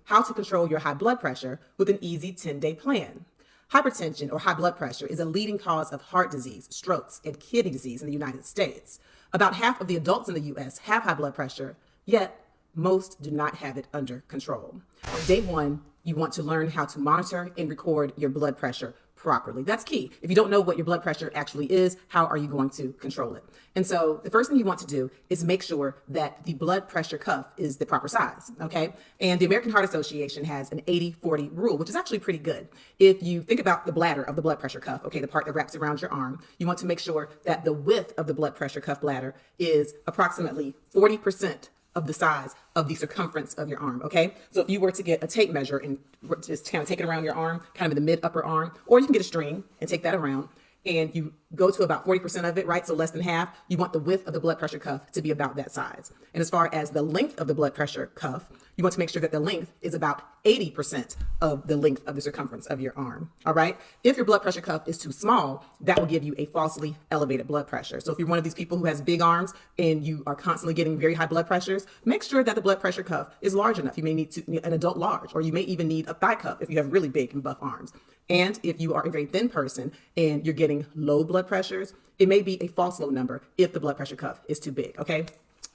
how to control your high blood pressure with an easy 10-day plan. Hypertension or high blood pressure is a leading cause of heart disease, strokes, and kidney disease in the United States. About half of the adults in the U.S. have high blood pressure, yet most do not have it under control. Day one, you want to learn how to monitor and record your blood pressure properly. That's key. If you don't know what your blood pressure actually is, how are you going to control it? And so the first thing you want to do is make sure that the blood pressure cuff is the proper size, okay? And the American Heart Association has an 80-40 rule, which is actually pretty good. If you think about the bladder of the blood pressure cuff, okay, the part that wraps around your arm, you want to make sure that the width of the blood pressure cuff bladder is approximately 40% of the size of the circumference of your arm, okay? So if you were to get a tape measure and just kind of take it around your arm, kind of in the mid-upper arm, or you can get a string and take that around, and you go to about 40% of it, right? So less than half, you want the width of the blood pressure cuff to be about that size. And as far as the length of the blood pressure cuff, you want to make sure that the length is about 80% of the length of the circumference of your arm, all right? If your blood pressure cuff is too small, that will give you a falsely elevated blood pressure. So if you're one of these people who has big arms and you are constantly getting very high blood pressures, make sure that the blood pressure cuff is large enough. You may need an adult large, or you may even need a thigh cuff if you have really big and buff arms. And if you are a very thin person and you're getting low blood pressures, it may be a false low number if the blood pressure cuff is too big, okay?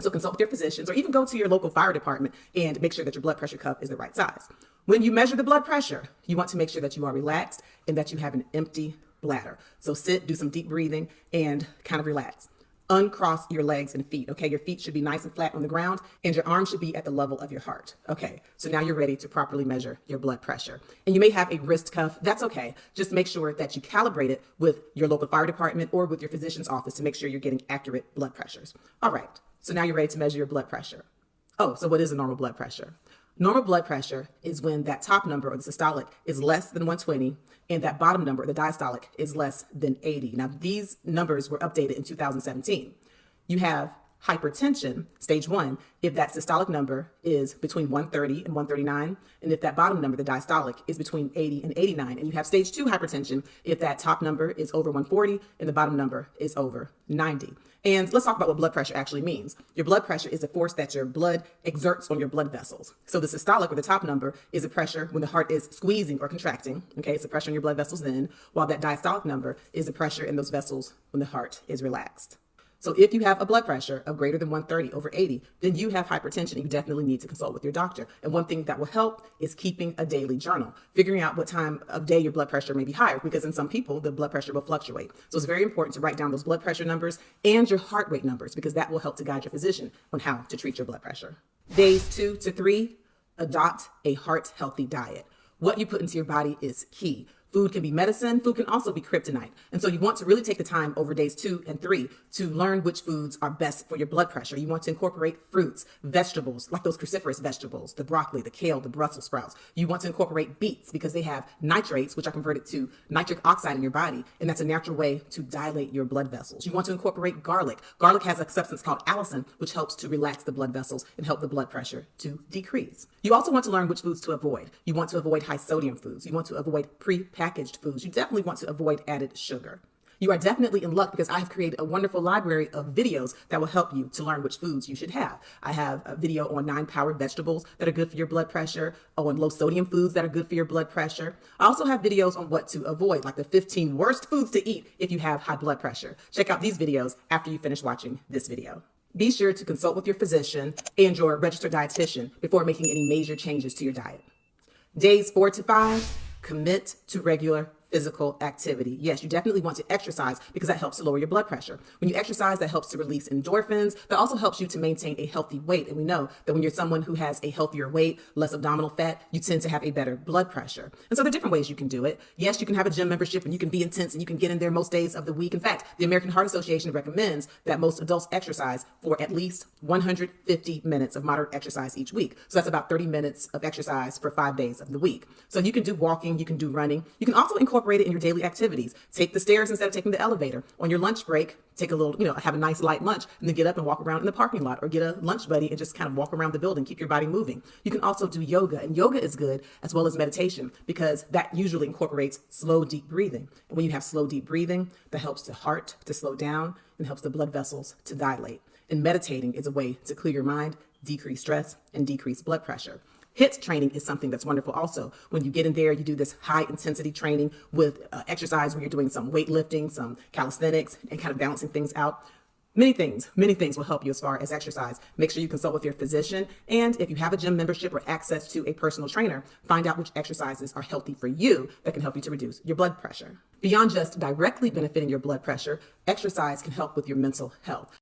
So consult with your physicians or even go to your local fire department and make sure that your blood pressure cuff is the right size. When you measure the blood pressure, you want to make sure that you are relaxed and that you have an empty bladder. So sit, do some deep breathing, and kind of relax. Uncross your legs and feet, okay? Your feet should be nice and flat on the ground, and your arms should be at the level of your heart. Okay, so now you're ready to properly measure your blood pressure. And you may have a wrist cuff. That's okay. Just make sure that you calibrate it with your local fire department or with your physician's office to make sure you're getting accurate blood pressures. All right, so now you're ready to measure your blood pressure. Oh, so what is a normal blood pressure? Normal blood pressure is when that top number, or the systolic, is less than 120, and that bottom number, the diastolic, is less than 80. Now, these numbers were updated in 2017. You have hypertension, stage 1, if that systolic number is between 130 and 139, and if that bottom number, the diastolic, is between 80 and 89. And you have stage 2 hypertension if that top number is over 140 and the bottom number is over 90. And let's talk about what blood pressure actually means. Your blood pressure is the force that your blood exerts on your blood vessels. So the systolic, or the top number, is the pressure when the heart is squeezing or contracting. Okay, it's the pressure in your blood vessels then, while that diastolic number is the pressure in those vessels when the heart is relaxed. So if you have a blood pressure of greater than 130 over 80, then you have hypertension. You definitely need to consult with your doctor. And one thing that will help is keeping a daily journal, figuring out what time of day your blood pressure may be higher, because in some people, the blood pressure will fluctuate. So it's very important to write down those blood pressure numbers and your heart rate numbers, because that will help to guide your physician on how to treat your blood pressure. Days 2 to 3, adopt a heart-healthy diet. What you put into your body is key. Food can be medicine. Food can also be kryptonite. And so you want to really take the time over days 2 and 3 to learn which foods are best for your blood pressure. You want to incorporate fruits, vegetables, like those cruciferous vegetables, the broccoli, the kale, the Brussels sprouts. You want to incorporate beets because they have nitrates, which are converted to nitric oxide in your body. And that's a natural way to dilate your blood vessels. You want to incorporate garlic. Garlic has a substance called allicin, which helps to relax the blood vessels and help the blood pressure to decrease. You also want to learn which foods to avoid. You want to avoid high sodium foods. You want to avoid packaged foods. You definitely want to avoid added sugar. You are definitely in luck because I have created a wonderful library of videos that will help you to learn which foods you should have. I have a video on 9 powered vegetables that are good for your blood pressure, on low sodium foods that are good for your blood pressure. I also have videos on what to avoid, like the 15 worst foods to eat if you have high blood pressure. Check out these videos after you finish watching this video. Be sure to consult with your physician and your registered dietitian before making any major changes to your diet. Days 4 to 5, commit to regular physical activity. Yes, you definitely want to exercise because that helps to lower your blood pressure. When you exercise, that helps to release endorphins. That also helps you to maintain a healthy weight. And we know that when you're someone who has a healthier weight, less abdominal fat, you tend to have a better blood pressure. And so there are different ways you can do it. Yes, you can have a gym membership and you can be intense and you can get in there most days of the week. In fact, the American Heart Association recommends that most adults exercise for at least 150 minutes of moderate exercise each week. So that's about 30 minutes of exercise for 5 days of the week. So you can do walking, you can do running. You can also incorporate it in your daily activities. Take the stairs instead of taking the elevator. On your lunch break, take a little, have a nice light lunch and then get up and walk around in the parking lot, or get a lunch buddy and just kind of walk around the building, keep your body moving. You can also do yoga, and yoga is good as well as meditation because that usually incorporates slow, deep breathing. And when you have slow, deep breathing, that helps the heart to slow down and helps the blood vessels to dilate. And meditating is a way to clear your mind, decrease stress, and decrease blood pressure. HIIT training is something that's wonderful also. When you get in there, you do this high intensity training with exercise where you're doing some weightlifting, some calisthenics, and kind of balancing things out. Many things will help you as far as exercise. Make sure you consult with your physician. And if you have a gym membership or access to a personal trainer, find out which exercises are healthy for you that can help you to reduce your blood pressure. Beyond just directly benefiting your blood pressure, exercise can help with your mental health.